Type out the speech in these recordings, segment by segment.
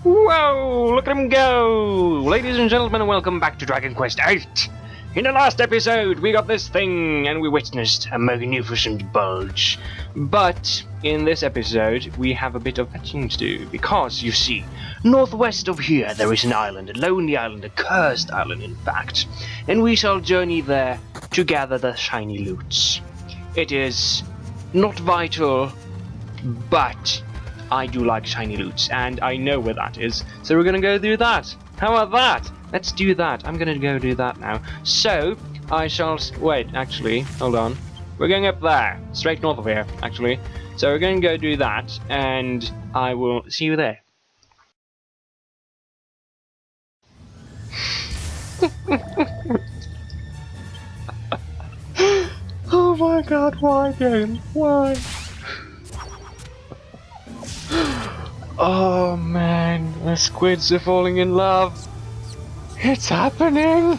Whoa, look at him go! Ladies and gentlemen, welcome back to Dragon Quest VIII. In the last episode, we got this thing and we witnessed a magnificent bulge. But in this episode, we have a bit of fetching to do, because, you see, northwest of here there is an island, a lonely island, a cursed island in fact, and we shall journey there to gather the shiny loots. It is not vital, but I do like shiny loots, and I know where that is, so we're gonna go do that. How about that? Let's do that. I'm gonna go do that now. So, I shall... wait, actually, hold on. We're going up there, straight north of here, actually. So we're gonna go do that, and I will see you there. Oh my god, why again? Why? Oh man, the squids are falling in love. It's happening!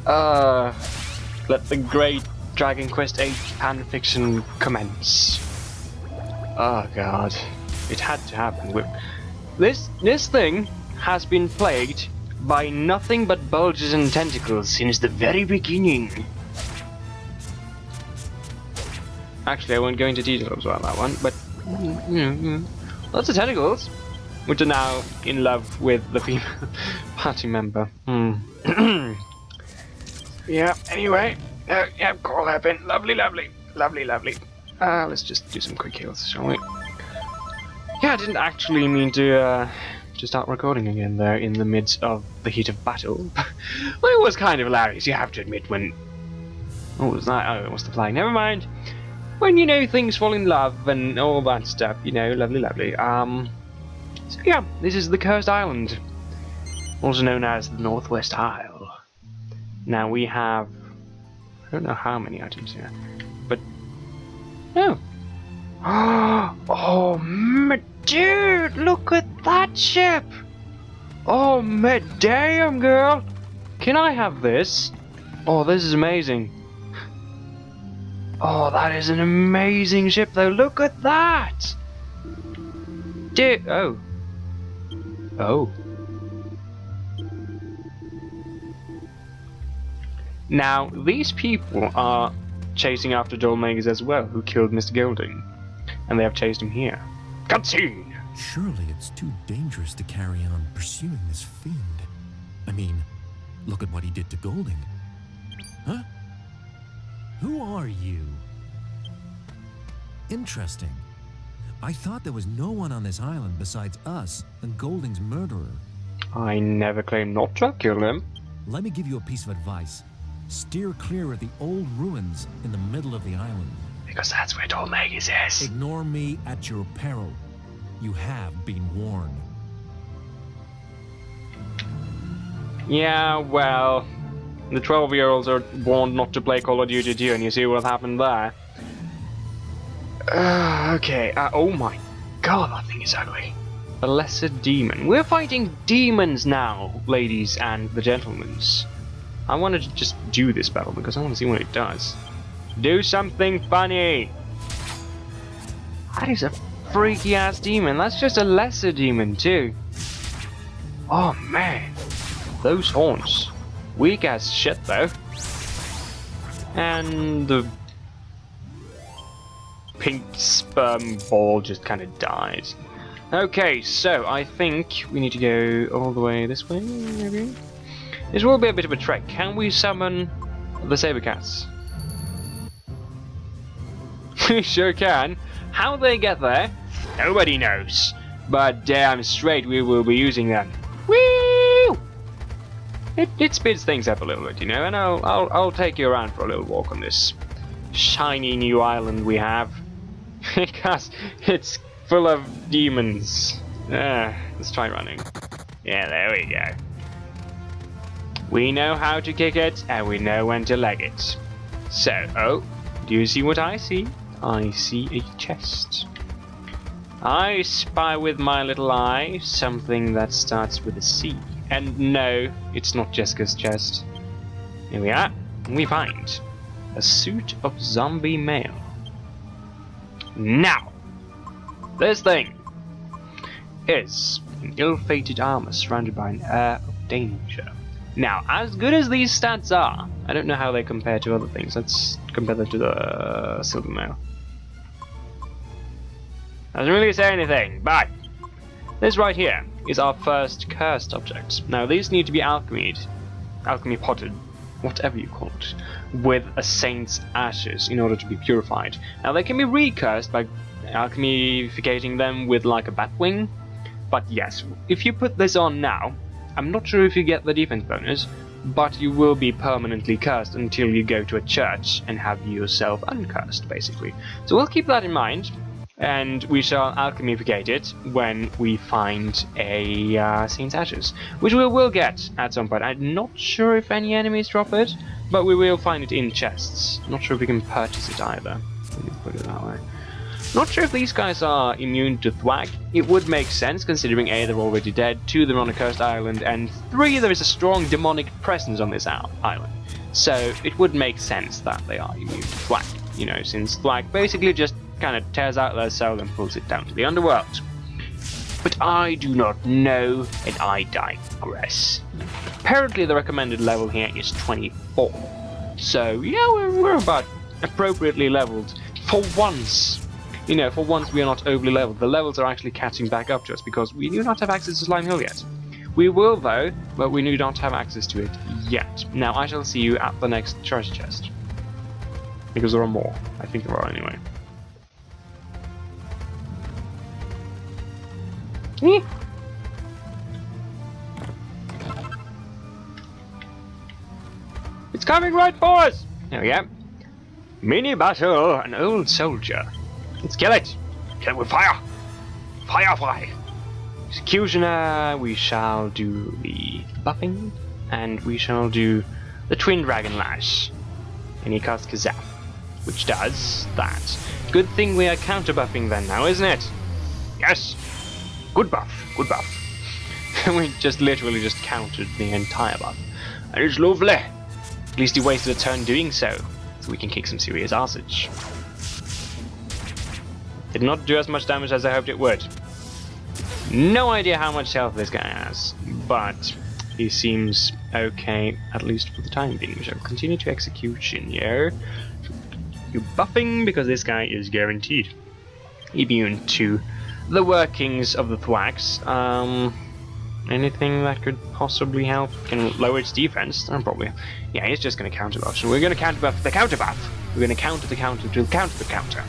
Let the great Dragon Quest VIII fanfiction commence. Oh god, it had to happen. This thing has been plagued by nothing but bulges and tentacles since the very beginning. Actually, I won't go into details about that one, but lots of tentacles, which are now in love with the female party member. Yeah, anyway, yeah, call happen. Lovely. Let's just do some quick heals, shall we? Yeah, I didn't actually mean to start recording again there in the midst of the heat of battle. Well, it was kind of hilarious, you have to admit, when... What was that? Oh, it was the flag. Never mind. When, you know, things fall in love and all that stuff, you know, lovely. So yeah, this is the Cursed Island, also known as the Northwest Isle. Now we have, I don't know how many items here, but, oh. Oh, dude, look at that ship! Oh, damn, girl! Can I have this? Oh, this is amazing. Oh, that is an amazing ship, though. Look at that! Dude, oh. Now, these people are chasing after Dhoulmagus as well, who killed Mr. Golding. And they have chased him here. Cutscene! Surely it's too dangerous to carry on pursuing this fiend. I mean, look at what he did to Golding. Huh? Who are you? Interesting. I thought there was no one on this island besides us and Golding's murderer. I never claimed not to have killed him. Let me give you a piece of advice. Steer clear of the old ruins in the middle of the island. Because that's where Dhoulmagus is. Ignore me at your peril. You have been warned. Yeah, well, the 12-year-olds are warned not to play Call of Duty 2, and you see what happened there. Okay, oh my god, that thing is ugly. A lesser demon. We're fighting demons now, ladies and the gentlemen. I wanted to just do this battle because I want to see what it does. Do something funny! That is a freaky ass demon. That's just a lesser demon too. Oh man, those horns. Weak as shit though. And the pink sperm ball just kind of died. Okay, so I think we need to go all the way this way, maybe? This will be a bit of a trek. Can we summon the saber cats? We sure can. How they get there, nobody knows. But damn straight we will be using them. Woo! It speeds things up a little bit, you know, and I'll take you around for a little walk on this shiny new island we have. Because it's full of demons. Let's try running. Yeah, there we go. We know how to kick it, and we know when to leg it. So, oh, do you see what I see? I see a chest. I spy with my little eye something that starts with a C. And no, it's not Jessica's chest. Here we are. We find a suit of zombie mail. Now, this thing is an ill-fated armor surrounded by an air of danger. Now, as good as these stats are, I don't know how they compare to other things. Let's compare them to the silver mail. Doesn't really say anything, but this right here is our first cursed object. Now, these need to be alchemy potted, whatever you call it, with a saint's ashes in order to be purified. Now, they can be recursed by alchemificating them with like a bat wing, but yes, if you put this on now, I'm not sure if you get the defense bonus, but you will be permanently cursed until you go to a church and have yourself uncursed, basically. So we'll keep that in mind, and we shall alchemificate it when we find a Saint's Ashes, which we will get at some point. I'm not sure if any enemies drop it, but we will find it in chests. Not sure if we can purchase it either. Let me put it that way. Not sure if these guys are immune to thwack. It would make sense, considering A, they're already dead, 2, they're on a cursed island, and 3, there is a strong demonic presence on this island. So it would make sense that they are immune to thwack, you know, since thwack basically just kind of tears out their soul and pulls it down to the underworld. But I do not know, and I digress. Apparently the recommended level here is 24. So yeah, we're about appropriately leveled for once. You know, for once we are not overly leveled. The levels are actually catching back up to us because we do not have access to Slime Hill yet. We will though, but we do not have access to it yet. Now I shall see you at the next treasure chest. Because there are more. I think there are anyway. It's coming right for us! There we go. Mini battle, an old soldier. Let's kill it! Kill it with fire! Firefly! Executioner, we shall do the buffing, and we shall do the Twin Dragon Lash. And he casts Kazap, which does that. Good thing we are counter buffing then now, isn't it? Yes! Good buff, good buff. We just literally just countered the entire buff. And it's lovely. At least he wasted a turn doing so we can kick some serious arsage. Did not do as much damage as I hoped it would. No idea how much health this guy has, but he seems okay, at least for the time being. We shall continue to execution here. You buffing, because this guy is guaranteed immune to the workings of the thwacks. Anything that could possibly help? Can lower its defense? Probably. Yeah, he's just going to counter buff. So we're going to counter buff the counter buff. We're going to counter the counter to counter the counter.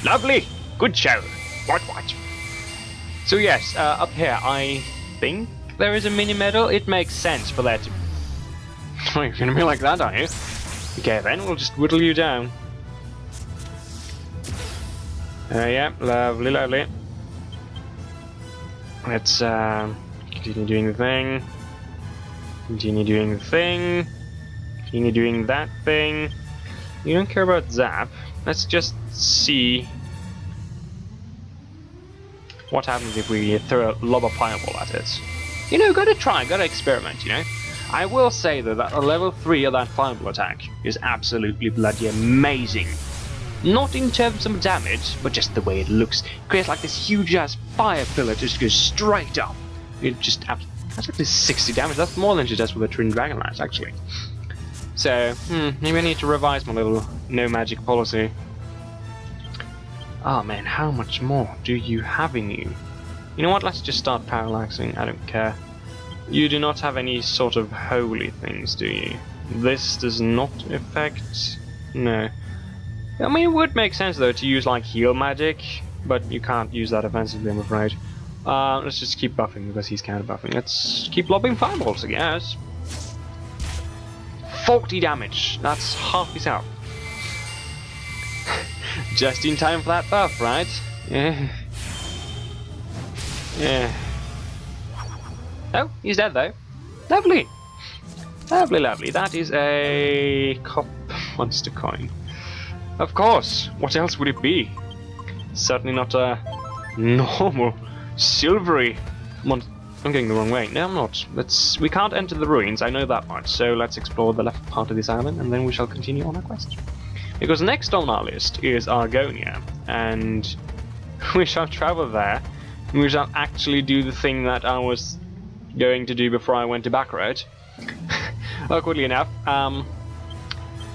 Lovely! Good show! What? So yes, up here I think there is a mini medal. It makes sense for that to... Oh, you're going to be like that, are you? Okay then, we'll just whittle you down. Yeah, lovely, lovely. Let's continue doing the thing. Continue doing the thing. Continue doing that thing. You don't care about Zap. Let's just see what happens if we throw a lob of fireball at it. You know, gotta try, gotta experiment, you know. I will say though that a level 3 of that fireball attack is absolutely bloody amazing. Not in terms of damage, but just the way it looks. It creates like this huge ass fire pillar just goes straight up. It just that's actually 60 damage. That's more than she does with a Twin Dragon Lash, actually. So, maybe I need to revise my little no magic policy. Oh man, how much more do you have in you? You know what, let's just start parallaxing, I don't care. You do not have any sort of holy things, do you? This does not affect... no. I mean, it would make sense though to use like heal magic, but you can't use that offensively, I'm afraid. Let's just keep buffing because he's counter buffing. Let's keep lobbing fireballs, I guess. 40 damage, that's half his health. Just in time for that buff, right? Yeah. Yeah. Oh, he's dead though. Lovely. Lovely, lovely. That is a cop monster coin. Of course. What else would it be? Certainly not a normal silvery monster. I'm going the wrong way. No, I'm not. We can't enter the ruins, I know that much. So let's explore the left part of this island and then we shall continue on our quest. Because next on our list is Argonia, and we shall travel there. And we shall actually do the thing that I was going to do before I went to Backroad. Awkwardly enough.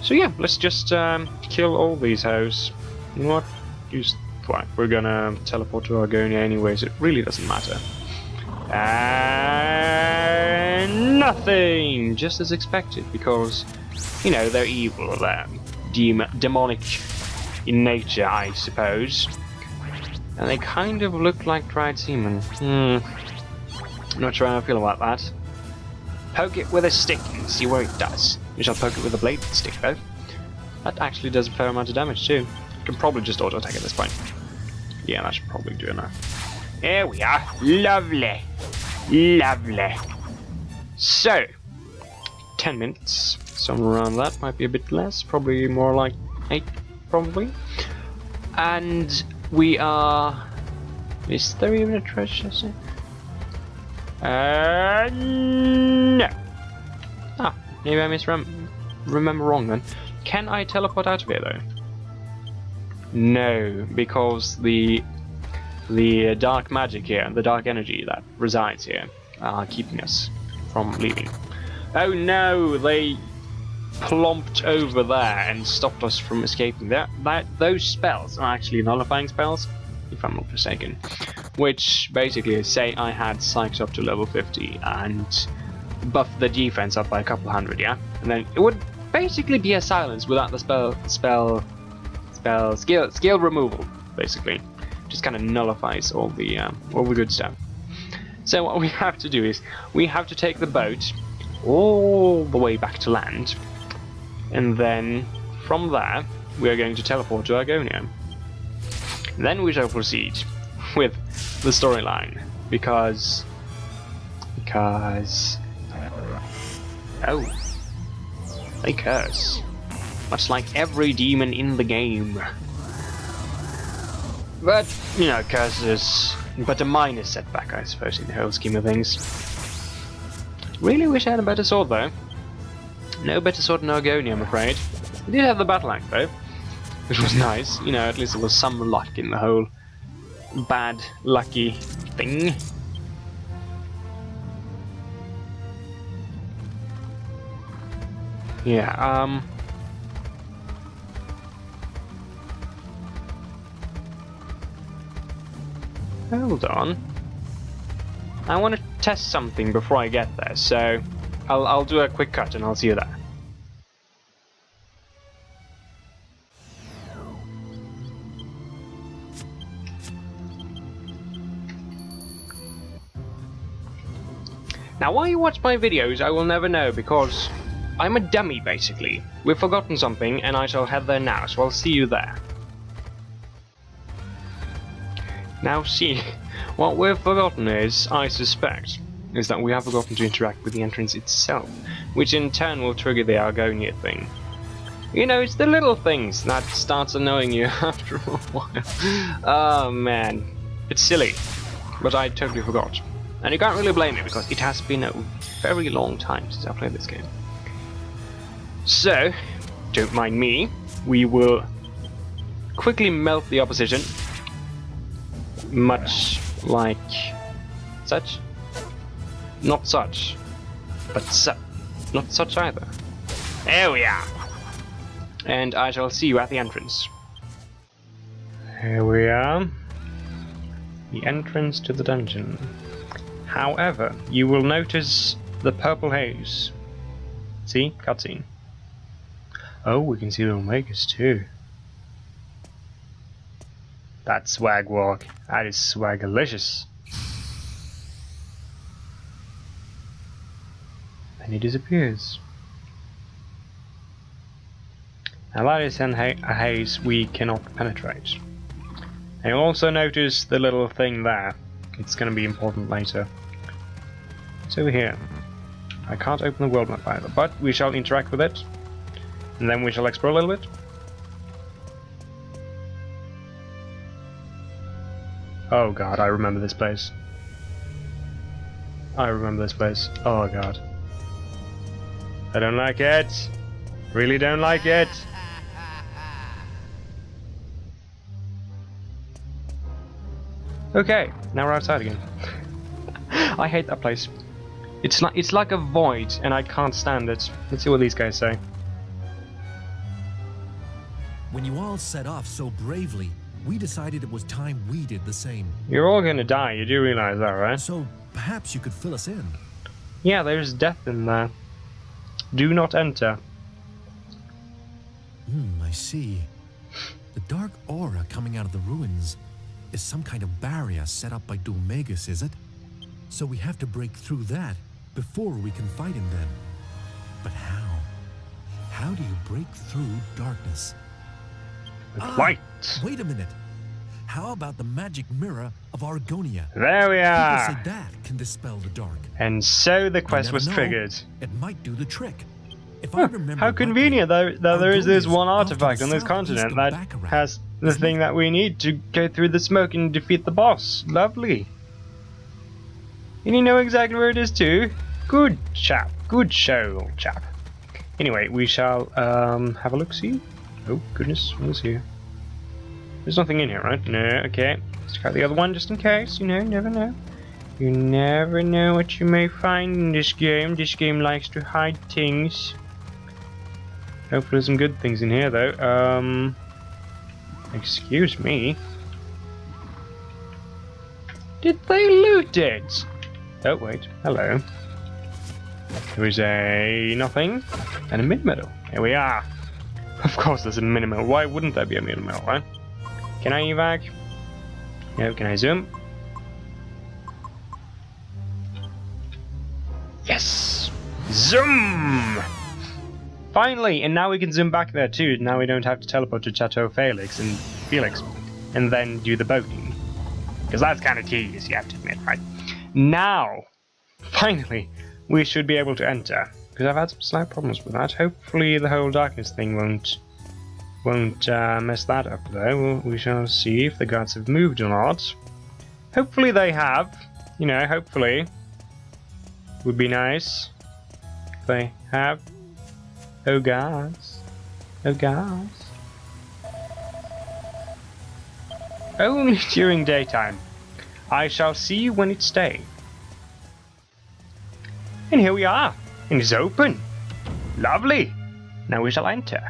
So yeah, let's just kill all these hoes. You know what? Fine. We're gonna teleport to Argonia anyways. It really doesn't matter. And nothing, just as expected, because you know they're evil, they're demonic in nature, I suppose, and they kind of look like dried seamen. Not sure how I feel about that. Poke it with a stick and see where it does. We shall poke it with a bladed stick though. That actually does a fair amount of damage too. Can probably just auto attack at this point. Yeah, that should probably do enough. Here we are. Lovely. Lovely. So, 10 minutes. Somewhere around that. Might be a bit less. Probably more like 8, probably. And we are... Is there even a treasure chest? No. Ah, maybe I remember wrong then. Can I teleport out of here though? No, because the dark magic here and the dark energy that resides here are keeping us from leaving. Oh no, they plomped over there and stopped us from escaping. Those spells are actually nullifying spells, if I'm not mistaken, which basically say I had psyched up to level 50 and buffed the defense up by a couple hundred, yeah? And then it would basically be a silence without the skill removal, basically. Just kind of nullifies all the good stuff. So what we have to do is we have to take the boat all the way back to land, and then from there we are going to teleport to Argonia. Then we shall proceed with the storyline because they curse, much like every demon in the game. But, you know, curses, but a minor setback, I suppose, in the whole scheme of things. Really wish I had a better sword, though. No better sword in Argonia, I'm afraid. I did have the battle axe, though, which was nice. You know, at least there was some luck in the whole bad, lucky thing. Yeah, hold on. I want to test something before I get there, so I'll do a quick cut and I'll see you there. Now, why you watch my videos, I will never know, because I'm a dummy, basically. We've forgotten something, and I shall head there now, so I'll see you there. Now see, what we've forgotten is, I suspect, is that we have forgotten to interact with the entrance itself, which in turn will trigger the Argonia thing. You know, it's the little things that starts annoying you after a while. Oh man, it's silly, but I totally forgot. And you can't really blame me, because it has been a very long time since I played this game. So, don't mind me, we will quickly melt the opposition. Much like such. Not such, but not such either. There we are. And I shall see you at the entrance. Here we are. The entrance to the dungeon. However, you will notice the purple haze. See? Cutscene. Oh, we can see Dhoulmagus too. That swag walk. That is swagalicious. And he disappears. Now that is a haze we cannot penetrate. And you'll also notice the little thing there. It's going to be important later. It's over here. I can't open the world map either, but we shall interact with it. And then we shall explore a little bit. Oh god, I remember this place. I remember this place. Oh god. I don't like it. Really don't like it. Okay, now we're outside again. I hate that place. It's like a void, and I can't stand it. Let's see what these guys say. When you all set off so bravely, we decided it was time we did the same. You're all gonna die, you do realize that, right? So perhaps you could fill us in. Yeah, there's death in there. Do not enter. I see. The dark aura coming out of the ruins is some kind of barrier set up by Dhoulmagus, is it? So we have to break through that before we can fight him then. But how? How do you break through darkness? With light. Wait a minute. How about the magic mirror of Argonia? There we are. People say that can dispel the dark. And so the quest was triggered. It might do the trick. If I remember How convenient that there is this one artifact on this southeast continent of that Baccarat, has the thing that we need to go through the smoke and defeat the boss. Lovely. And you know exactly where it is too. Good chap. Good show, old chap. Anyway, we shall have a look-see. Oh goodness, what is here? There's nothing in here, right? No, okay. Let's try the other one just in case, you know, never know. You never know what you may find in this game. This game likes to hide things. Hopefully there's some good things in here though. Excuse me. Did they loot it? Oh wait, hello. There is a nothing and a mid-medal. Here we are. Of course there's a mid-medal. Why wouldn't there be a mid-medal, right? Can I evac? No, can I zoom? Yes! Zoom! Finally! And now we can zoom back there too. Now we don't have to teleport to Chateau Felix and then do the boating. Because that's kind of tedious, you have to admit, right? Now, finally, we should be able to enter. Because I've had some slight problems with that. Hopefully the whole darkness thing won't mess that up though. We shall see if the guards have moved or not. Hopefully they have. You know, hopefully. Would be nice if they have. Oh guards. Oh guards. Only during daytime. I shall see you when it's day. And here we are. And it's open. Lovely. Now we shall enter.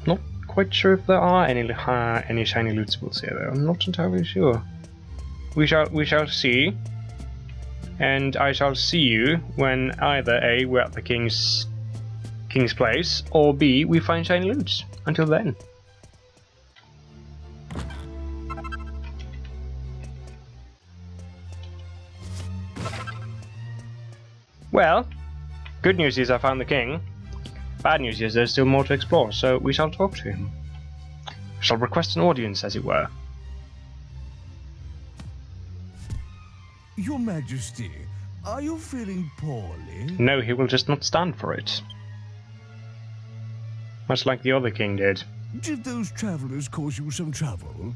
Not quite sure if there are any shiny lootables here though. I'm not entirely sure. We shall see. And I shall see you when either A, we're at the king's place, or B, we find shiny loot. Until then. Well, good news is I found the king. Bad news is there's still more to explore, so we shall talk to him. We shall request an audience, as it were. Your Majesty, are you feeling poorly? No, he will just not stand for it. Much like the other king did. Did those travelers cause you some trouble?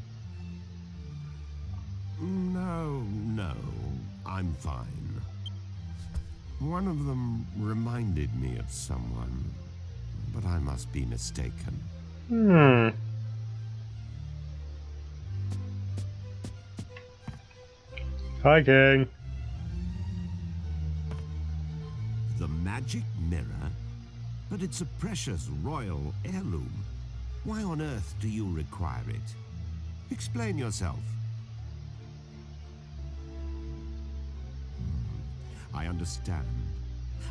No, I'm fine. One of them reminded me of someone, but I must be mistaken. Hi, King. The magic mirror? But it's a precious royal heirloom. Why on earth do you require it? Explain yourself. I understand.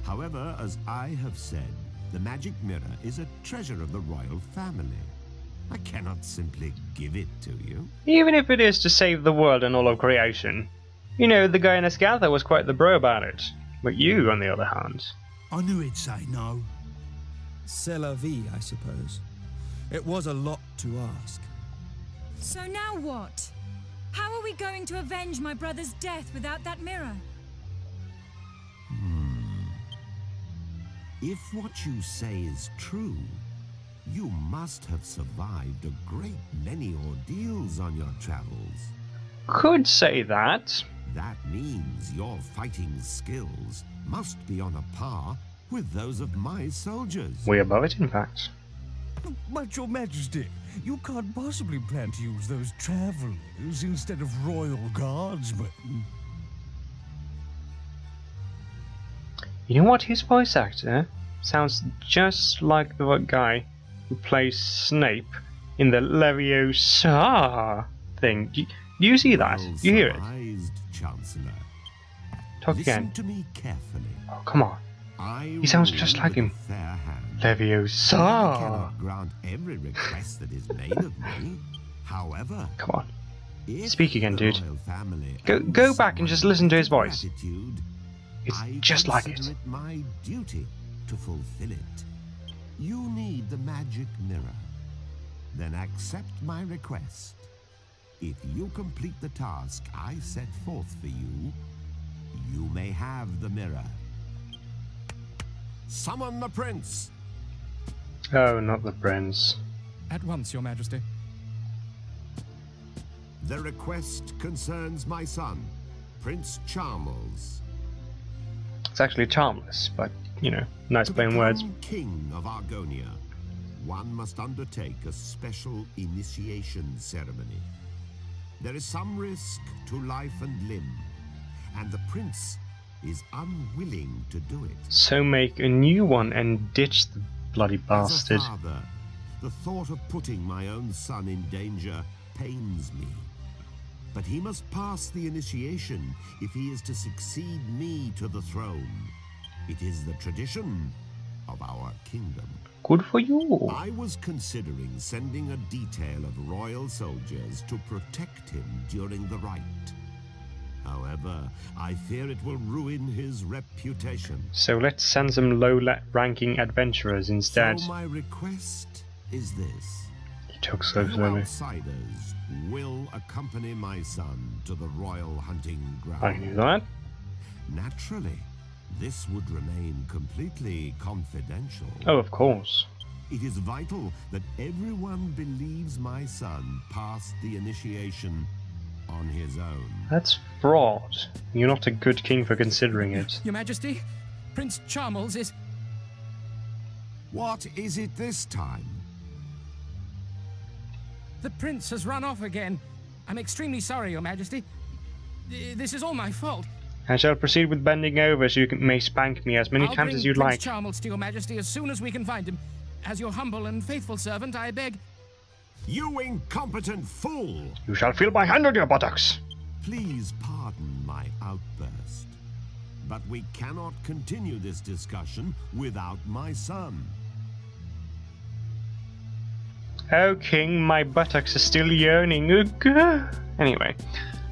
However, as I have said, the magic mirror is a treasure of the royal family. I cannot simply give it to you. Even if it is to save the world and all of creation. You know, the guy in Escatha was quite the bro about it. But you, on the other hand... I knew he'd say no. C'est la vie, I suppose. It was a lot to ask. So now what? How are we going to avenge my brother's death without that mirror? If what you say is true, you must have survived a great many ordeals on your travels. Could say that. That means your fighting skills must be on a par with those of my soldiers. Way above it, in fact. But your majesty, you can't possibly plan to use those travelers instead of royal guardsmen. You know what? His voice actor sounds just like the guy who plays Snape in the Leviosa thing. Do you see that? Well You hear it? surmised, Chancellor. Talk Listen again. to me carefully. Oh, come on. I He sounds rule just like with a him. fair hand. I Leviosa! cannot grant every request that is made of me. However, Come on. if Speak again, the dude. royal family Go owes back and just someone listen to his great voice. gratitude, It's I just like it. consider it my duty to fulfill it. You need the magic mirror. Then accept my request. If you complete the task I set forth for you, you may have the mirror. Summon the prince! Oh, not the prince. At once, Your Majesty. The request concerns my son, Prince Charles. It's actually charmless, but, you know, nice To plain become words. king of Argonia, one must undertake a special initiation ceremony. There is some risk to life and limb, and the prince is unwilling to do it. So make a new one and ditch the bloody bastard. As a father, the thought of putting my own son in danger pains me. But he must pass the initiation if he is to succeed me to the throne. It is the tradition of our kingdom. Good for you. I was considering sending a detail of royal soldiers to protect him during the rite. However, I fear it will ruin his reputation. So let's send some low-ranking adventurers instead. So my request is this. He took so You slowly. outsiders will accompany my son to the royal hunting ground. I knew that. Naturally, this would remain completely confidential. Oh, of course. It is vital that everyone believes my son passed the initiation on his own. That's fraud. You're not a good king for considering it. Your Majesty, Prince Charles is... What is it this time? The prince has run off again. I'm extremely sorry, Your Majesty. This is all my fault. I shall proceed with bending over so you may spank me as many I'll times bring as you'd Prince like. Charles to Your Majesty as soon as we can find him. As your humble and faithful servant, I beg... You incompetent fool! You shall feel my hand on your buttocks. Please pardon my outburst, but we cannot continue this discussion without my son. Oh, king, my buttocks are still yearning. Ugh. Anyway,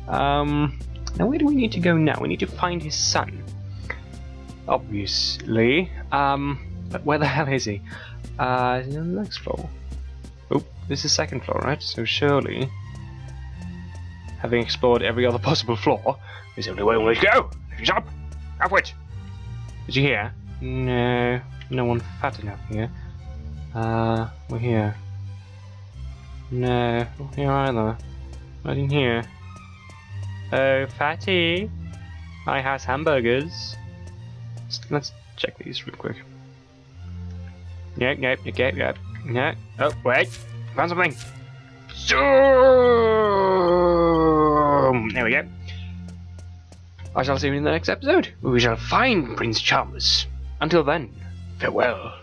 now where do we need to go now? We need to find his son. Obviously. But where the hell is he? Is he on the next floor? Oh, this is second floor, right? So surely, having explored every other possible floor, there's only one way to go. He's up. Upward. Is he here? No, no one fat enough here. We're here. No, not here either. Not in here. Oh, fatty. I has hamburgers. Let's check these real quick. Yep. No. Oh, wait. Found something. Zoom! There we go. I shall see you in the next episode, where we shall find Prince Charles. Until then, farewell.